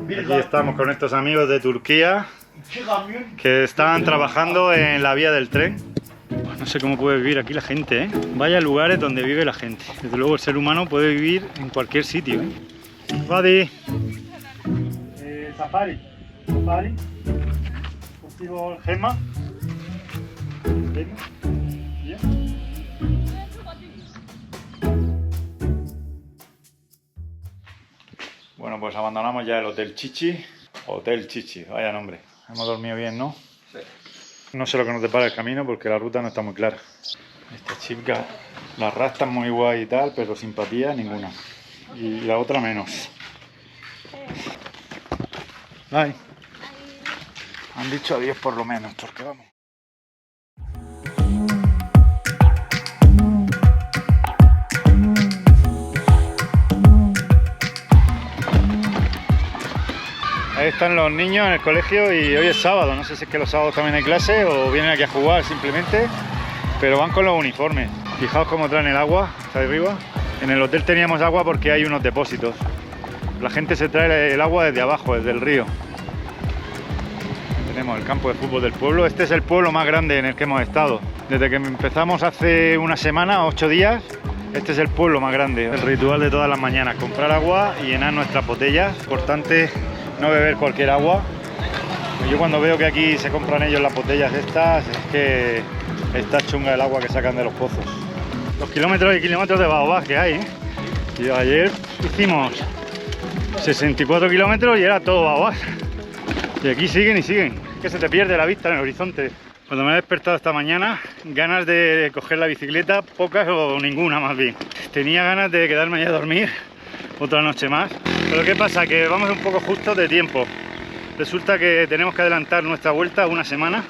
Aquí estamos con estos amigos de Turquía que están trabajando en la vía del tren. No sé cómo puede vivir aquí la gente, ¿eh? Vaya lugares donde vive la gente. Desde luego el ser humano puede vivir en cualquier sitio, ¿eh? Vadi. Safari. Safari. Contigo el Gemma. Bueno, pues abandonamos ya el Hotel Chichi. Hotel Chichi, vaya nombre. Hemos dormido bien, ¿no? Sí. No sé lo que nos depara el camino porque la ruta no está muy clara. Esta chica, las rastas muy guay y tal, pero simpatía ninguna. Y la otra menos. Ay. Han dicho adiós por lo menos, porque vamos. Ahí están los niños en el colegio y hoy es sábado, no sé si es que los sábados también hay clase o vienen aquí a jugar simplemente, pero van con los uniformes. Fijaos cómo traen el agua, está ahí arriba. En el hotel teníamos agua porque hay unos depósitos. La gente se trae el agua desde abajo, desde el río. Tenemos el campo de fútbol del pueblo. Este es el pueblo más grande en el que hemos estado. Desde que empezamos hace una semana, 8 días, este es el pueblo más grande. El ritual de todas las mañanas, comprar agua y llenar nuestras botellas. Importante no beber cualquier agua. Yo cuando veo que aquí se compran ellos las botellas estas, es que está chunga el agua que sacan de los pozos. Los kilómetros y kilómetros de baobab que hay, ¿eh? Y ayer hicimos 64 kilómetros y era todo baobab. Y aquí siguen y siguen. Es que se te pierde la vista en el horizonte. Cuando me he despertado esta mañana, ganas de coger la bicicleta, pocas o ninguna más bien. Tenía ganas de quedarme allá a dormir otra noche más. Pero ¿qué pasa? Que vamos un poco justos de tiempo. Resulta que tenemos que adelantar nuestra vuelta una semana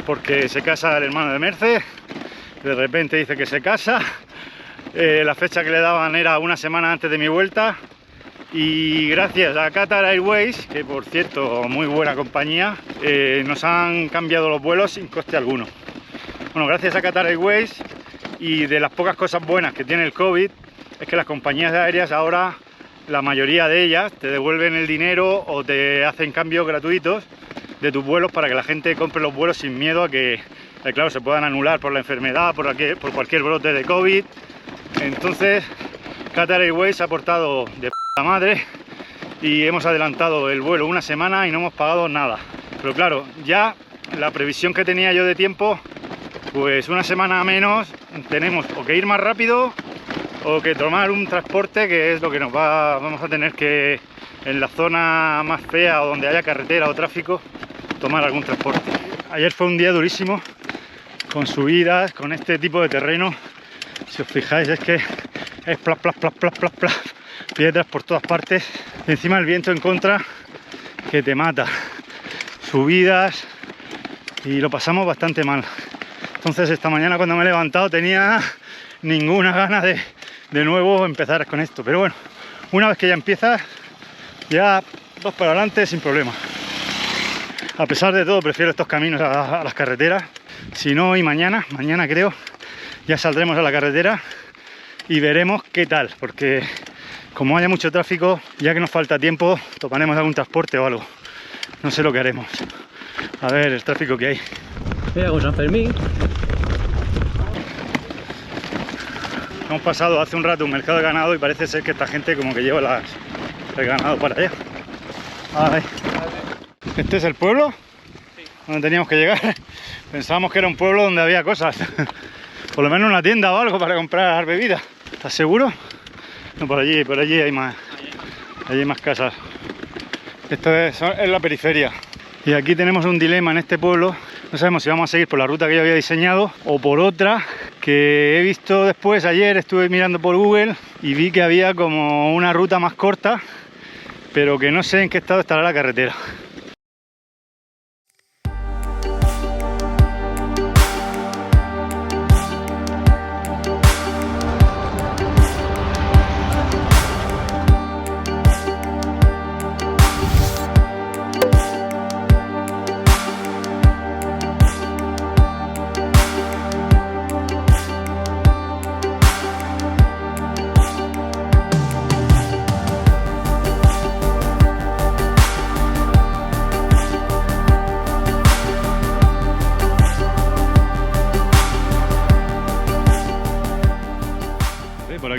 porque se casa el hermano de Merce. De repente dice que se casa. La fecha que le daban era una semana antes de mi vuelta. Y gracias a Qatar Airways, que por cierto, muy buena compañía, nos han cambiado los vuelos sin coste alguno. Bueno, gracias a Qatar Airways y de las pocas cosas buenas que tiene el COVID, es que las compañías aéreas ahora, la mayoría de ellas, te devuelven el dinero o te hacen cambios gratuitos de tus vuelos para que la gente compre los vuelos sin miedo a que, claro, se puedan anular por la enfermedad, por cualquier brote de COVID. Entonces, Qatar Airways ha aportado de la madre y hemos adelantado el vuelo una semana y no hemos pagado nada. Pero claro, ya la previsión que tenía yo de tiempo, pues una semana menos tenemos o que ir más rápido o que tomar un transporte, que es lo que vamos a tener que, en la zona más fea o donde haya carretera o tráfico, tomar algún transporte. Ayer fue un día durísimo, con subidas, con este tipo de terreno. Si os fijáis es que es plas, plas, plas, plas, plas, plas, piedras por todas partes. Y encima el viento en contra que te mata. Subidas y lo pasamos bastante mal. Entonces esta mañana cuando me he levantado tenía ninguna gana de nuevo empezar con esto. Pero bueno, una vez que ya empiezas, ya dos para adelante sin problema. A pesar de todo prefiero estos caminos a las carreteras. Si no, hoy mañana creo, ya saldremos a la carretera y veremos qué tal, porque como haya mucho tráfico, ya que nos falta tiempo, tomaremos algún transporte o algo. No sé lo que haremos. A ver el tráfico que hay. Mira, con San Fermín. Hemos pasado hace un rato un mercado de ganado y parece ser que esta gente como que lleva el ganado para allá. Ay. ¿Este es el pueblo? Sí. Donde teníamos que llegar. Pensábamos que era un pueblo donde había cosas. Por lo menos una tienda o algo para comprar bebidas. ¿Estás seguro? No, por allí hay más. Allí hay más casas. Esto es la periferia. Y aquí tenemos un dilema en este pueblo. No sabemos si vamos a seguir por la ruta que yo había diseñado o por otra que he visto después. Ayer estuve mirando por Google y vi que había como una ruta más corta, pero que no sé en qué estado estará la carretera.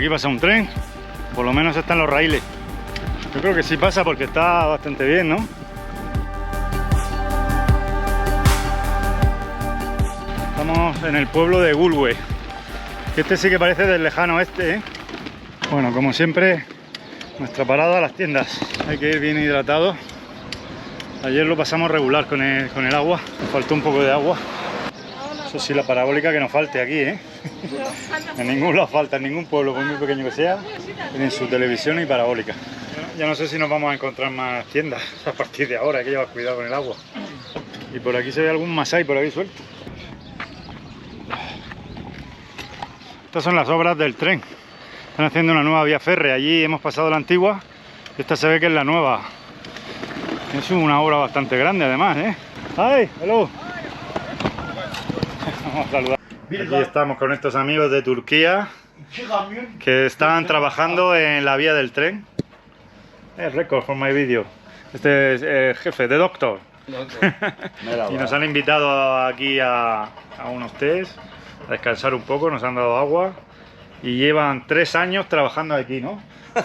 aquí pasa un tren, por lo menos están los raíles. Yo creo que sí pasa porque está bastante bien, ¿no? Estamos en el pueblo de Gulwe. Este sí que parece del lejano oeste, ¿eh? Bueno, como siempre, nuestra parada a las tiendas. Hay que ir bien hidratado. Ayer lo pasamos regular con el agua. Nos faltó un poco de agua. Eso sí, la parabólica que nos falte aquí, ¿eh? En ningún lado falta, en ningún pueblo, por muy pequeño que sea, tienen su televisión y parabólica. Ya no sé si nos vamos a encontrar más tiendas a partir de ahora, hay que llevar cuidado con el agua. Y por aquí se ve algún masái por aquí suelto. Estas son las obras del tren. Están haciendo una nueva vía férrea. Allí hemos pasado la antigua. Esta se ve que es la nueva. Es una obra bastante grande además, ¿eh? ¡Ay! ¡Hello! Vamos a saludar. Aquí estamos con estos amigos de Turquía que estaban trabajando en la vía del tren. Record for my video. Este es el jefe de Doctor. Y nos han invitado aquí a unos test, a descansar un poco, nos han dado agua. Y llevan 3 años trabajando aquí, ¿no?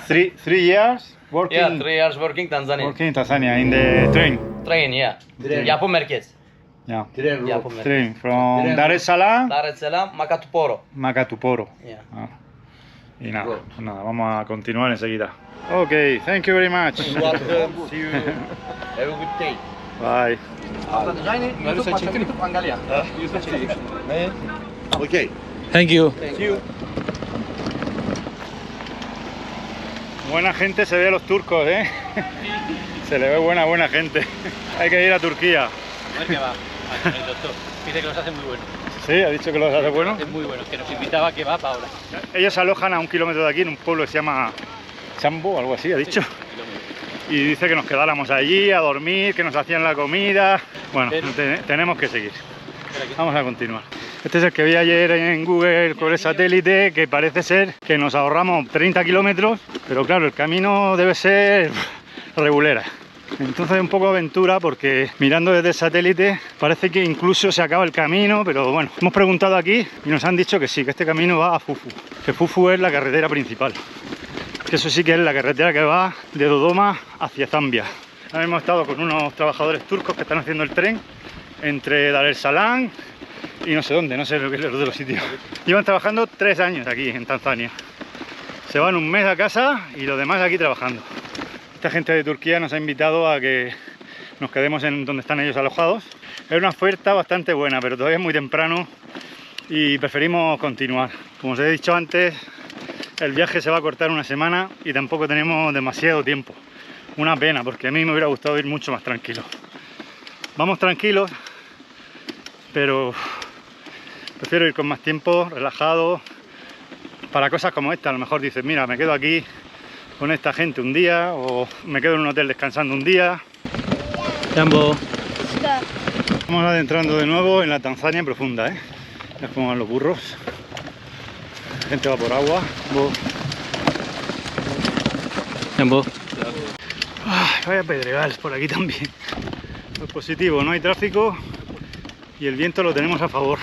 3 years working. Yeah, 3 years working Tanzania. Working in Tanzania, in the train. Train, yeah. Yapım merkez. Yeah. Yapım merkez. Train from Dar es Salaam, Dar es Salaam, Makatuporo. Makatuporo. Yeah. Ah. Y nada, pues nada, vamos a continuar enseguida. Ok, thank you very much. Welcome. See you. Have a good day. Bye. Okay. Thank you. Buena gente se ve a los turcos, ¿eh? Se le ve buena gente. Hay que ir a Turquía. A ver qué va. El doctor dice que los hace muy buenos. Sí, ha dicho que los hace buenos. Es muy bueno, que nos invitaba a que va para ahora. Ellos se alojan a 1 kilómetro de aquí en un pueblo que se llama Chambo, algo así, ha dicho. Y dice que nos quedáramos allí a dormir, que nos hacían la comida. Bueno, tenemos que seguir. Vamos a continuar. Este es el que vi ayer en Google con el satélite, que parece ser que nos ahorramos 30 kilómetros, pero claro, el camino debe ser regulera. Entonces un poco aventura porque mirando desde el satélite parece que incluso se acaba el camino, pero bueno, hemos preguntado aquí y nos han dicho que sí, que este camino va a Fufu, que Fufu es la carretera principal, que eso sí que es la carretera que va de Dodoma hacia Zambia. Ahora hemos estado con unos trabajadores turcos que están haciendo el tren entre Dar es Salaam y no sé dónde, no sé lo que es de los sitios. Llevan trabajando 3 años aquí en Tanzania. Se van 1 mes a casa y los demás aquí trabajando. Esta gente de Turquía nos ha invitado a que nos quedemos en donde están ellos alojados. Es una oferta bastante buena, pero todavía es muy temprano y preferimos continuar. Como os he dicho antes, el viaje se va a cortar 1 semana y tampoco tenemos demasiado tiempo. Una pena, porque a mí me hubiera gustado ir mucho más tranquilo. Vamos tranquilos, pero prefiero ir con más tiempo, relajado, para cosas como esta. A lo mejor dices, mira, me quedo aquí con esta gente un día, o me quedo en un hotel descansando un día. Jambo. Estamos adentrando de nuevo en la Tanzania profunda, ¿eh? Es como van los burros. La gente va por agua. Jambo. Ay, vaya pedregales por aquí también. Lo positivo, no hay tráfico y el viento lo tenemos a favor.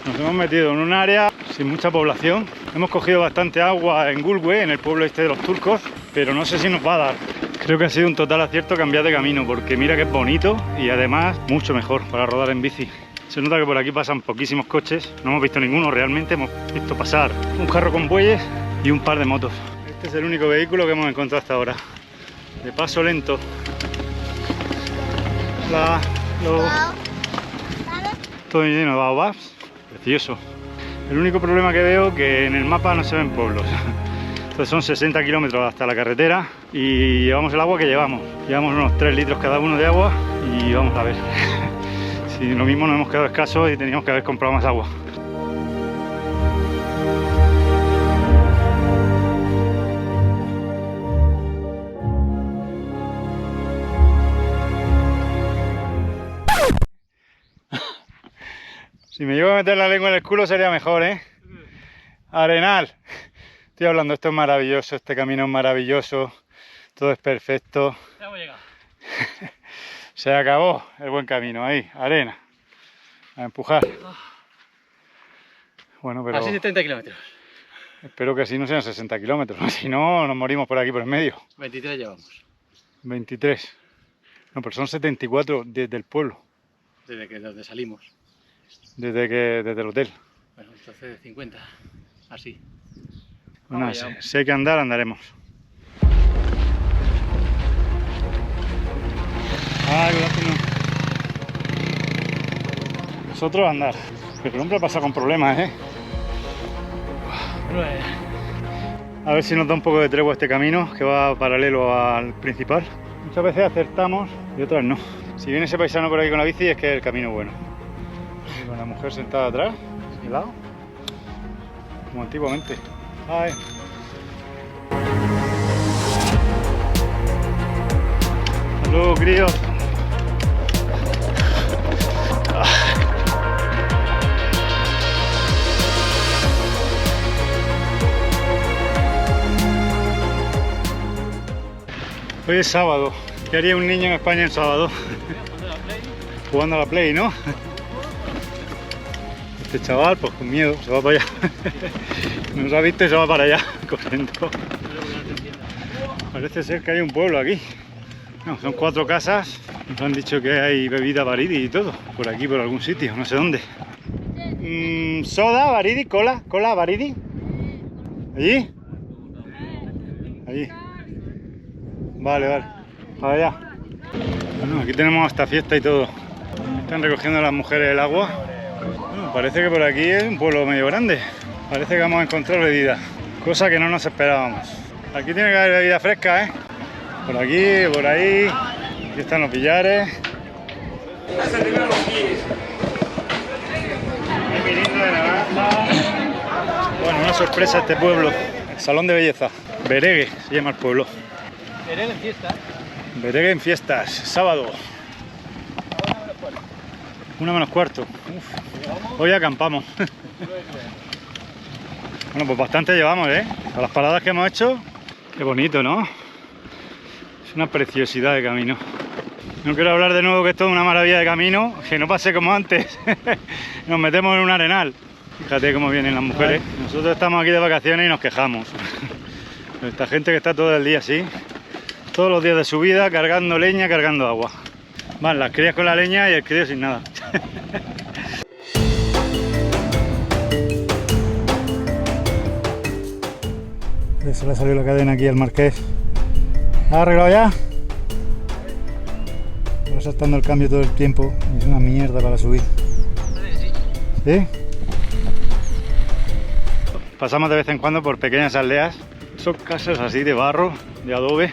Nos hemos metido en un área sin mucha población. Hemos cogido bastante agua en Gulwe, en el pueblo este de los turcos, pero no sé si nos va a dar. Creo que ha sido un total acierto cambiar de camino, porque mira que es bonito y además mucho mejor para rodar en bici. Se nota que por aquí pasan poquísimos coches, no hemos visto ninguno realmente, hemos visto pasar un carro con bueyes y un par de motos. Este es el único vehículo que hemos encontrado hasta ahora. De paso lento. Todo lleno de baobabs, precioso. El único problema que veo es que en el mapa no se ven pueblos. Entonces son 60 kilómetros hasta la carretera y llevamos el agua que llevamos. Llevamos unos 3 litros cada uno de agua y vamos a ver. Si lo mismo nos hemos quedado escasos y teníamos que haber comprado más agua. Si me llevo a meter la lengua en el culo sería mejor, ¿eh? Arenal. Estoy hablando, esto es maravilloso, este camino es maravilloso, todo es perfecto. Ya hemos llegado. Se acabó el buen camino, ahí, arena. A empujar. Bueno, pero... Así 70 kilómetros. Espero que así no sean 60 kilómetros, si no nos morimos por aquí por el medio. 23 llevamos. 23. No, pero son 74 desde el pueblo, Desde salimos. desde el hotel. Bueno, entonces 50. Así. Bueno, Vamos allá. si hay que andar, andaremos. Ay, cuidado que no. Nosotros andar. Pero el hombre pasa con problemas, ¿eh? Bueno, A ver si nos da un poco de tregua este camino que va paralelo al principal. Muchas veces acertamos y otras no. Si viene ese paisano por aquí con la bici es que es el camino bueno. Y con la mujer sentada atrás, de lado, como antiguamente. Ay. Hasta luego, críos. Hoy es sábado. ¿Qué haría un niño en España en sábado? Jugando a la Play, ¿no? Este chaval, pues con miedo, se va para allá. Nos ha visto y se va para allá, corriendo. Parece ser que hay un pueblo aquí. No, son 4 casas. Nos han dicho que hay bebida baridi y todo. Por aquí, por algún sitio, no sé dónde. Soda, baridi, cola, baridi. ¿Allí? Allí. Vale, vale. Para allá. Bueno, aquí tenemos hasta fiesta y todo. Están recogiendo las mujeres el agua. Bueno, parece que por aquí es un pueblo medio grande. Parece que vamos a encontrar bebida. Cosa que no nos esperábamos. Aquí tiene que haber bebida fresca, ¿eh? Por aquí, por ahí. Aquí están los billares. Hay mirito de naranja. Bueno, una sorpresa este pueblo. El salón de belleza. Beregue se llama el pueblo. Querer en fiesta. Beregue en fiestas, sábado. 1 menos cuarto. Uf. Hoy acampamos. Bueno, pues bastante llevamos, ¿eh? A las paradas que hemos hecho. Qué bonito, ¿no? Es una preciosidad de camino. No quiero hablar de nuevo que esto es una maravilla de camino, que no pase como antes. Nos metemos en un arenal. Fíjate cómo vienen las mujeres. Nosotros estamos aquí de vacaciones y nos quejamos. Esta gente que está todo el día así, todos los días de su vida, cargando leña, cargando agua. Van las crías con la leña y el crío sin nada. Se le ha salido la cadena aquí al marqués. ¿Ha arreglado ya? Va saltando el cambio todo el tiempo y es una mierda para subir. ¿Sí? Pasamos de vez en cuando por pequeñas aldeas. Son casas así de barro, de adobe.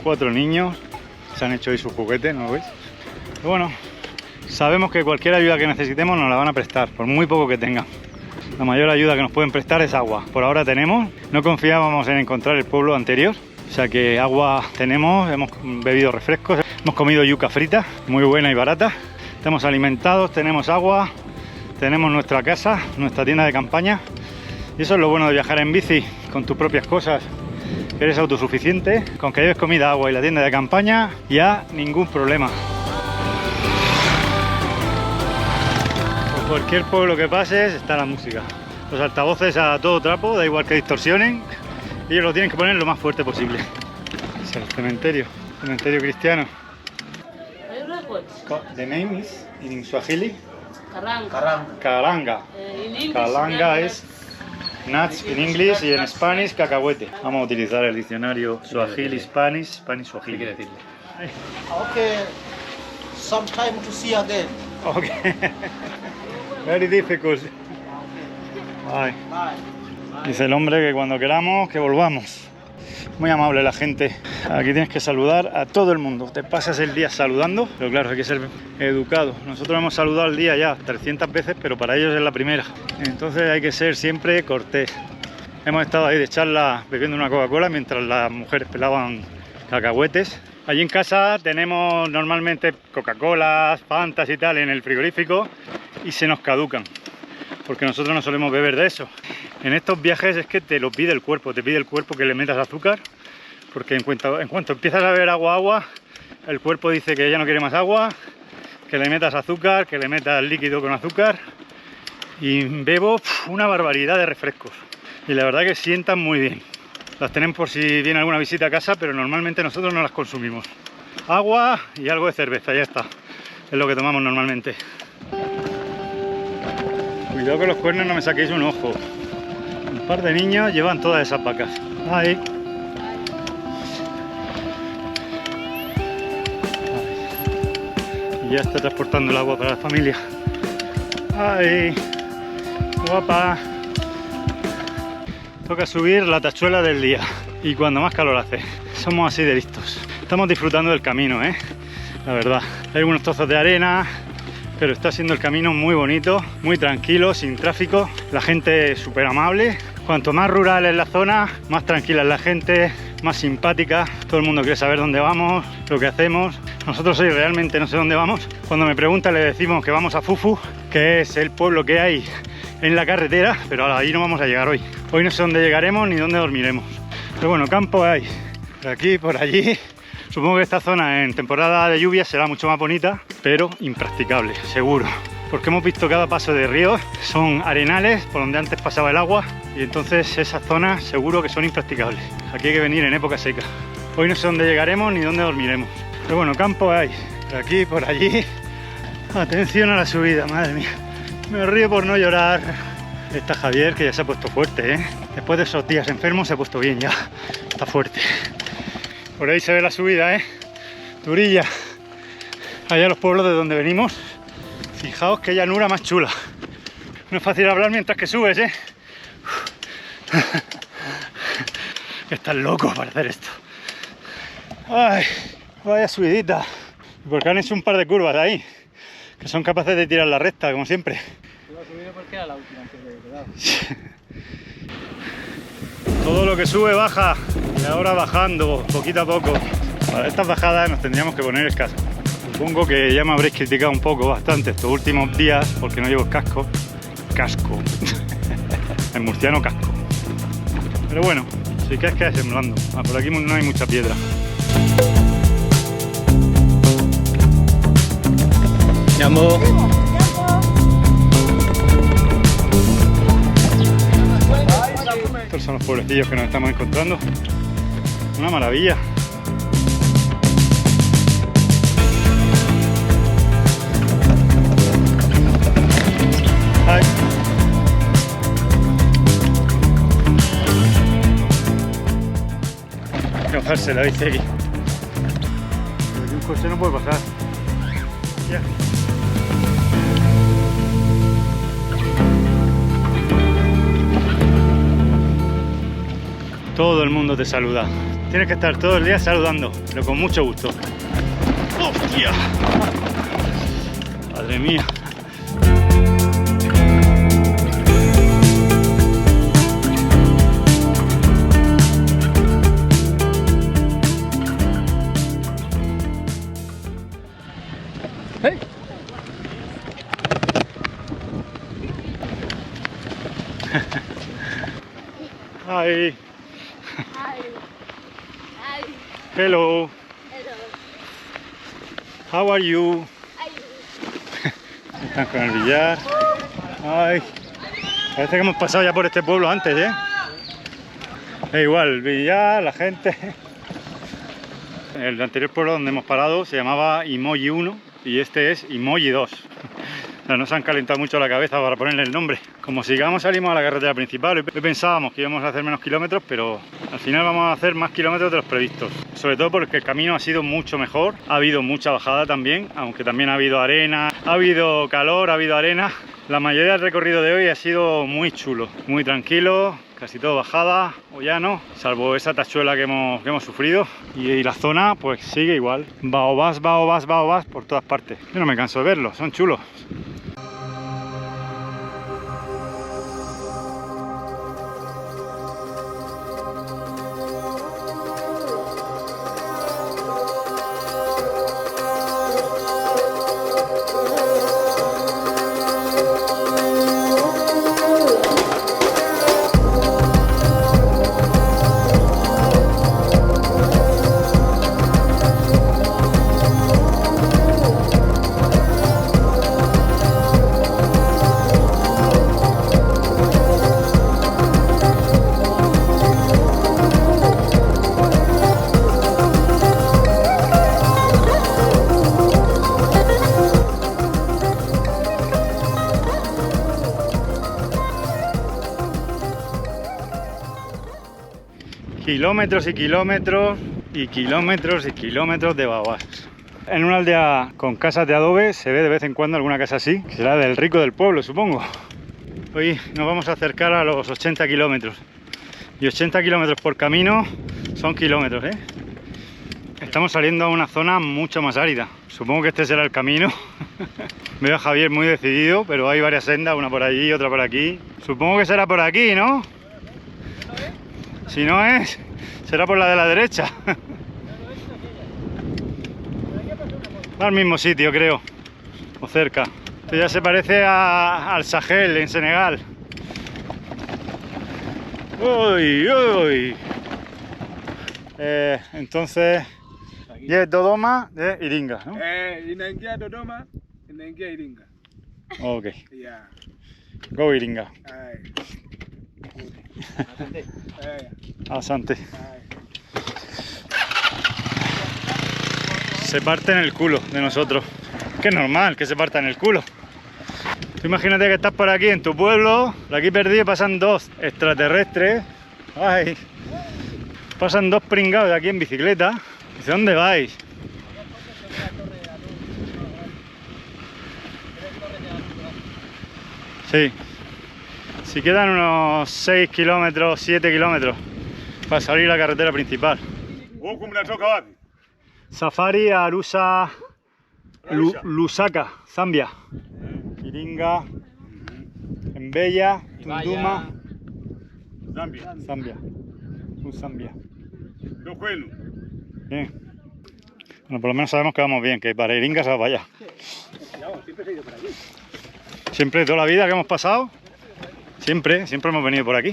4 niños. Se han hecho ahí sus juguetes, ¿no lo veis? Pero bueno, sabemos que cualquier ayuda que necesitemos nos la van a prestar, por muy poco que tengan. La mayor ayuda que nos pueden prestar es agua. Por ahora tenemos. No confiábamos en encontrar el pueblo anterior. O sea que agua tenemos, hemos bebido refrescos, hemos comido yuca frita, muy buena y barata. Estamos alimentados, tenemos agua, tenemos nuestra casa, nuestra tienda de campaña. Y eso es lo bueno de viajar en bici, con tus propias cosas. Eres autosuficiente, con que lleves comida, agua y la tienda de campaña, ya ningún problema. Por cualquier pueblo que pases está la música. Los altavoces a todo trapo, da igual que distorsionen. Ellos lo tienen que poner lo más fuerte posible. Es el cementerio cristiano. The name is in Swahili Karanga. Karanga es nuts en inglés y en Spanish cacahuete. Vamos a utilizar el diccionario Swahili Spanish, Spanish ¿Qué Swahili. quiere decirle? Okay, sometime to see again. Okay. Very difficult. Bye. Dice el hombre que cuando queramos que volvamos. Muy amable la gente. Aquí tienes que saludar a todo el mundo. Te pasas el día saludando, pero claro, hay que ser educado. Nosotros hemos saludado al día ya 300 veces, pero para ellos es la primera. Entonces hay que ser siempre cortés. Hemos estado ahí de charla bebiendo una Coca-Cola mientras las mujeres pelaban cacahuetes. Allí en casa tenemos normalmente Coca-Colas, Fantas y tal en el frigorífico y se nos caducan, porque nosotros no solemos beber de eso. En estos viajes es que te lo pide el cuerpo, te pide el cuerpo que le metas azúcar, porque en cuanto empiezas a beber agua, el cuerpo dice que ya no quiere más agua, que le metas azúcar, que le metas líquido con azúcar, y bebo una barbaridad de refrescos. y la verdad que sientan muy bien. Las tenemos por si viene alguna visita a casa, pero normalmente nosotros no las consumimos. Agua y algo de cerveza, ya está. Es lo que tomamos normalmente. Cuidado que los cuernos no me saquéis un ojo. Un par de niños llevan todas esas vacas. Ahí. Y ya está transportando el agua para la familia. Ahí. Guapa. Toca subir la tachuela del día. Y cuando más calor hace. Somos así de listos. Estamos disfrutando del camino, la verdad. Hay algunos trozos de arena, pero está siendo el camino muy bonito, muy tranquilo, sin tráfico. La gente es súper amable. Cuanto más rural es la zona, más tranquila es la gente, más simpática. Todo el mundo quiere saber dónde vamos, lo que hacemos. Nosotros hoy realmente no sé dónde vamos. Cuando me preguntan le decimos que vamos a Fufu, que es el pueblo que hay en la carretera, pero ahí no vamos a llegar hoy. Hoy no sé dónde llegaremos ni dónde dormiremos. Pero bueno, campo hay por aquí, por allí. Supongo que esta zona en temporada de lluvia será mucho más bonita, pero impracticable, seguro. Porque hemos visto cada paso de río, son arenales por donde antes pasaba el agua, y entonces esas zonas seguro que son impracticables. Aquí hay que venir en época seca. Hoy no sé dónde llegaremos ni dónde dormiremos. Pero bueno, campo hay, por aquí, por allí. Atención a la subida, madre mía. Me río por no llorar. Está Javier, que ya se ha puesto fuerte, Después de esos días enfermos se ha puesto bien ya. Está fuerte. Por ahí se ve la subida, Turilla. Allá los pueblos de donde venimos. Fijaos qué llanura más chula. No es fácil hablar mientras que subes, Estás loco para hacer esto. Ay, vaya subidita. Porque han hecho un par de curvas ahí, que son capaces de tirar la recta, como siempre. Iba a subir porque era la última antes de quedar. Todo lo que sube baja, y ahora bajando poquito a poco. Para estas bajadas nos tendríamos que poner el casco. Supongo que ya me habréis criticado un poco bastante estos últimos días porque no llevo casco. Casco. En murciano, casco. Pero bueno, si quieres que sembrando. Por aquí no hay mucha piedra. Llamo. Estos son los pueblecillos que nos estamos encontrando. Una maravilla. Ay. Hay que bajarse la bici aquí. Pero aquí un coche no puede pasar. Ya. Todo el mundo te saluda. Tienes que estar todo el día saludando, pero con mucho gusto. ¡Hostia! Madre mía. ¡Hey! Hi. Hi. Hi. Hello. Hello. How are you? Están con el billar. Ay. Parece que hemos pasado ya por este pueblo antes, E igual, el billar, la gente. El anterior pueblo donde hemos parado se llamaba Imoyi 1 y este es Imoyi 2. O sea, no se han calentado mucho la cabeza para ponerle el nombre. Como sigamos salimos a la carretera principal. Hoy pensábamos que íbamos a hacer menos kilómetros, pero al final vamos a hacer más kilómetros de los previstos. Sobre todo porque el camino ha sido mucho mejor. Ha habido mucha bajada también, aunque también ha habido arena, ha habido calor, ha habido arena. La mayoría del recorrido de hoy ha sido muy chulo, muy tranquilo. Casi todo bajada o llano, salvo esa tachuela que hemos sufrido. Y la zona pues sigue igual. Baobás por todas partes. Yo no me canso de verlos, son chulos. kilómetros y kilómetros y kilómetros y kilómetros de babás. En una aldea con casas de adobe se ve de vez en cuando alguna casa así, que será del rico del pueblo, supongo. Hoy nos vamos a acercar a los 80 kilómetros. Y 80 kilómetros por camino son kilómetros, ¿eh? Estamos saliendo a una zona mucho más árida. Supongo que este será el camino. Veo a Javier muy decidido, pero hay varias sendas, una por allí, otra por aquí. Supongo que será por aquí, ¿no? Si no es, será por la de la derecha. Va al mismo sitio, creo. O cerca. Esto ya se parece al Sahel, en Senegal. Uy, uy. Entonces, y es Dodoma de Iringa, ¿no? Inaingia Dodoma, inaingia Iringa. Ok. Yeah. Go Iringa. Aye. Asante. Se parte en el culo de nosotros. Que es normal que se parta en el culo. Tú imagínate que estás por aquí en tu pueblo, por aquí perdido pasan dos extraterrestres. Ay. Pasan dos pringados de aquí en bicicleta. Dice, ¿dónde vais? Sí. Si quedan unos 6 kilómetros, 7 kilómetros para salir a la carretera principal. Safari a Lusaka, Zambia. Iringa, Mbeya, Tunduma, Zambia. Zambia. Bien. Bueno, por lo menos sabemos que vamos bien, que para Iringa se va para allá. Siempre, toda la vida que hemos pasado, siempre hemos venido por aquí.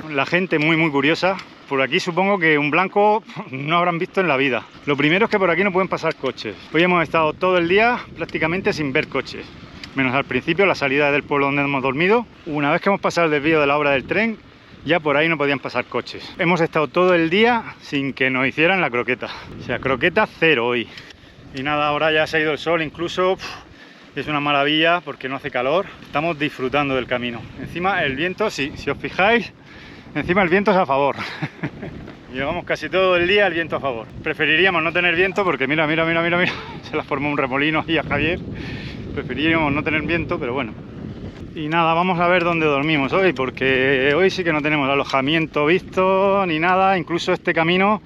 La gente muy curiosa. Por aquí supongo que un blanco no habrán visto en la vida. Lo primero es que por aquí no pueden pasar coches. Hoy hemos estado todo el día prácticamente sin ver coches. Menos al principio, la salida del pueblo donde hemos dormido. Una vez que hemos pasado el desvío de la obra del tren, ya por ahí no podían pasar coches. Hemos estado todo el día sin que nos hicieran la croqueta. O sea, croqueta cero hoy. Y nada, ahora ya se ha ido el sol incluso. Es una maravilla porque no hace calor. Estamos disfrutando del camino. Encima el viento, si os fijáis, encima el viento es a favor. Llevamos casi todo el día el viento a favor. Preferiríamos no tener viento porque mira. Se la formó un remolino ahí a Javier. Preferiríamos no tener viento, pero bueno. Y nada, vamos a ver dónde dormimos hoy, porque hoy sí que no tenemos alojamiento visto ni nada. Incluso este camino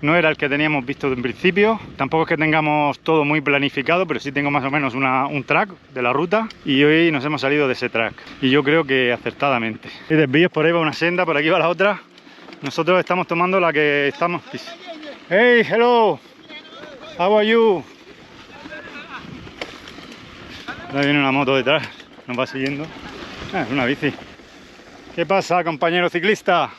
no era el que teníamos visto en principio. Tampoco es que tengamos todo muy planificado, pero sí tengo más o menos un track de la ruta. Y hoy nos hemos salido de ese track. Y yo creo que acertadamente. Hay desvíos, por ahí va una senda, por aquí va la otra. Nosotros estamos tomando la que estamos... Hey, hello. How are you? Ahora viene una moto detrás. Nos va siguiendo. Es una bici. ¿Qué pasa, compañero ciclista?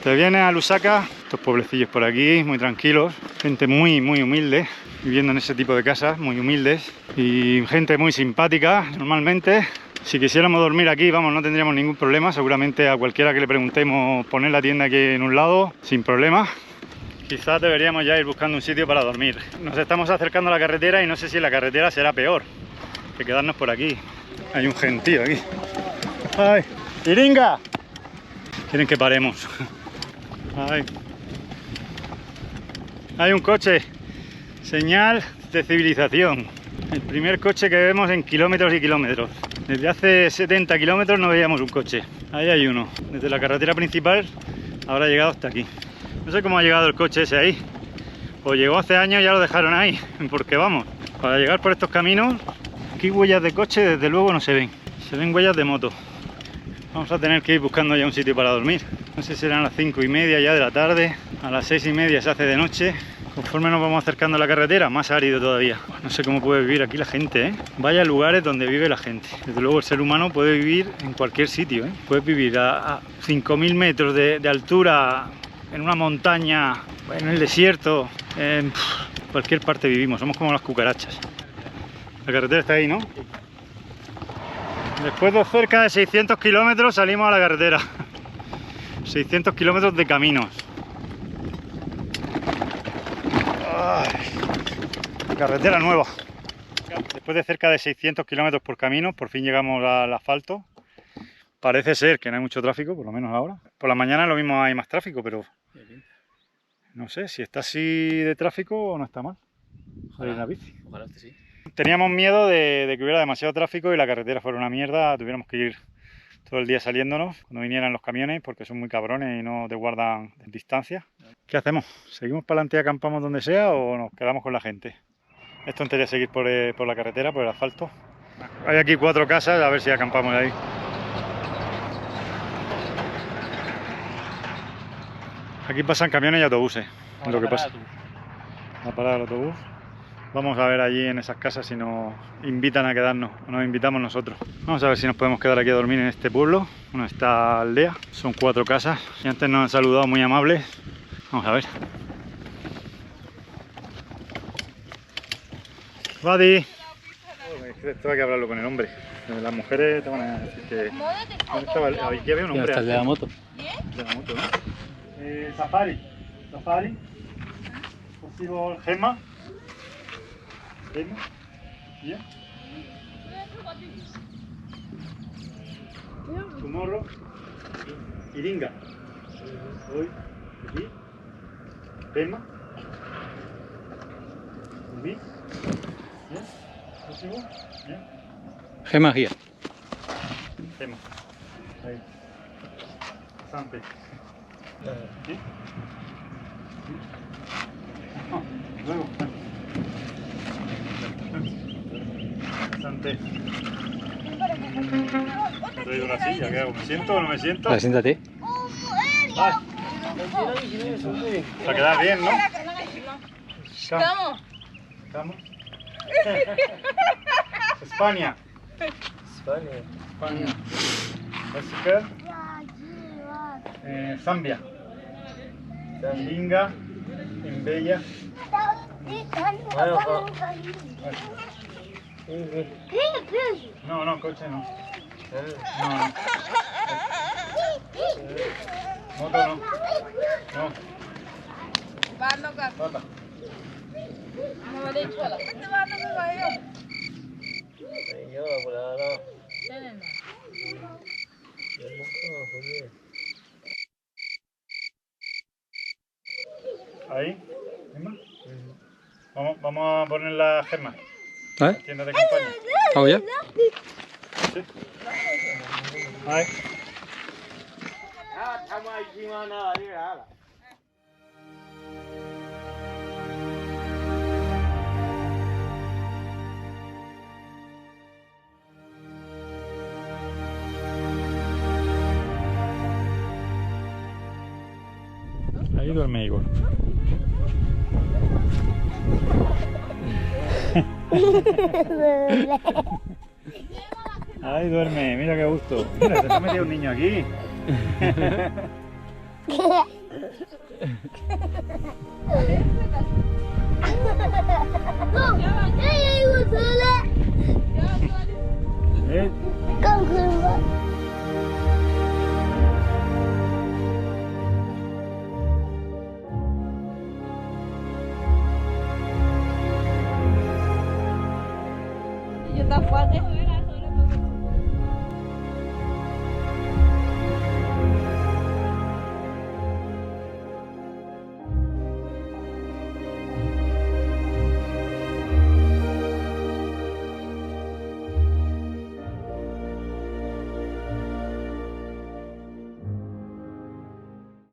Te vienes a Lusaka, estos pueblecillos por aquí, muy tranquilos, gente muy humilde, viviendo en ese tipo de casas, muy humildes, y gente muy simpática normalmente. Si quisiéramos dormir aquí, vamos, no tendríamos ningún problema. Seguramente a cualquiera que le preguntemos poner la tienda aquí en un lado, sin problema. Quizás deberíamos ya ir buscando un sitio para dormir. Nos estamos acercando a la carretera y no sé si la carretera será peor que quedarnos por aquí. Hay un gentío aquí. ¡Ay! ¡Iringa! Quieren que paremos. ¡Ay! Hay un coche. Señal de civilización. El primer coche que vemos en kilómetros y kilómetros. Desde hace 70 kilómetros no veíamos un coche. Ahí hay uno. Desde la carretera principal habrá llegado hasta aquí. No sé cómo ha llegado el coche ese ahí. O llegó hace años y ya lo dejaron ahí. Porque vamos, para llegar por estos caminos, aquí huellas de coche desde luego no se ven. Se ven huellas de moto. Vamos a tener que ir buscando ya un sitio para dormir. No sé si serán las 5:30 ya de la tarde. A las 6:30 se hace de noche. Conforme nos vamos acercando a la carretera, más árido todavía. No sé cómo puede vivir aquí la gente, ¿eh? Vaya lugares donde vive la gente. Desde luego el ser humano puede vivir en cualquier sitio, ¿eh? Puedes vivir a 5.000 metros de altura, en una montaña, en el desierto, en cualquier parte vivimos. Somos como las cucarachas. La carretera está ahí, ¿no? Después de cerca de 600 kilómetros salimos a la carretera. 600 kilómetros de caminos. Ay, carretera nueva. Después de cerca de 600 kilómetros por camino, por fin llegamos al asfalto. Parece ser que no hay mucho tráfico, por lo menos ahora. Por la mañana lo mismo hay más tráfico, pero No sé, si está así de tráfico no está mal. Joder, la bici. Ojalá este sí. Teníamos miedo de que hubiera demasiado tráfico y la carretera fuera una mierda, tuviéramos que ir todo el día saliéndonos cuando vinieran los camiones porque son muy cabrones y no te guardan distancia. ¿Qué hacemos? ¿Seguimos para adelante y acampamos donde sea o nos quedamos con la gente? Es tontería seguir por la carretera, por el asfalto. Hay aquí 4 casas, a ver si acampamos ahí. Aquí pasan camiones y autobuses, es lo que pasa. La parada del autobús. Vamos a ver allí en esas casas si nos invitan a quedarnos o nos invitamos nosotros. Vamos a ver si nos podemos quedar aquí a dormir en este pueblo, en esta aldea. Son 4 casas y antes nos han saludado muy amables. Vamos a ver. Buddy. Esto hay que hablarlo con el hombre. Las mujeres te van a decir que... ¿Dónde estaba? Aquí había un hombre. Hasta el de la moto. De la moto, ¿no? Safari. Safari. Possible Gemma. Gemma. Yeah. Tomorrow. Iringa. Hoy. Aquí. Gemma. Ubi. Yeah. Possible. Yeah. Gema here. Gemma. Ahí. Sante. ¿Sí? Ah, luego. Sante. Me he traído una silla, ¿qué hago? ¿Me siento o no me siento? Vale, siéntate. Ay. Para quedar bien, ¿no? Vamos. ¿Estamos? España. España. México. Zambia. Iringa. Imbella. No, coche no. No. Moto no. No. Bata. Ahí, Gemma. Vamos a poner la Gemma. ¿Vale? Tienda de campaña. ¿Hago ya? Sí. Ahí. Ahí duerme Igor. Ahí duerme, mira qué gusto. Mira, se te ha metido un niño aquí. ¿Eh? Yo tampoco.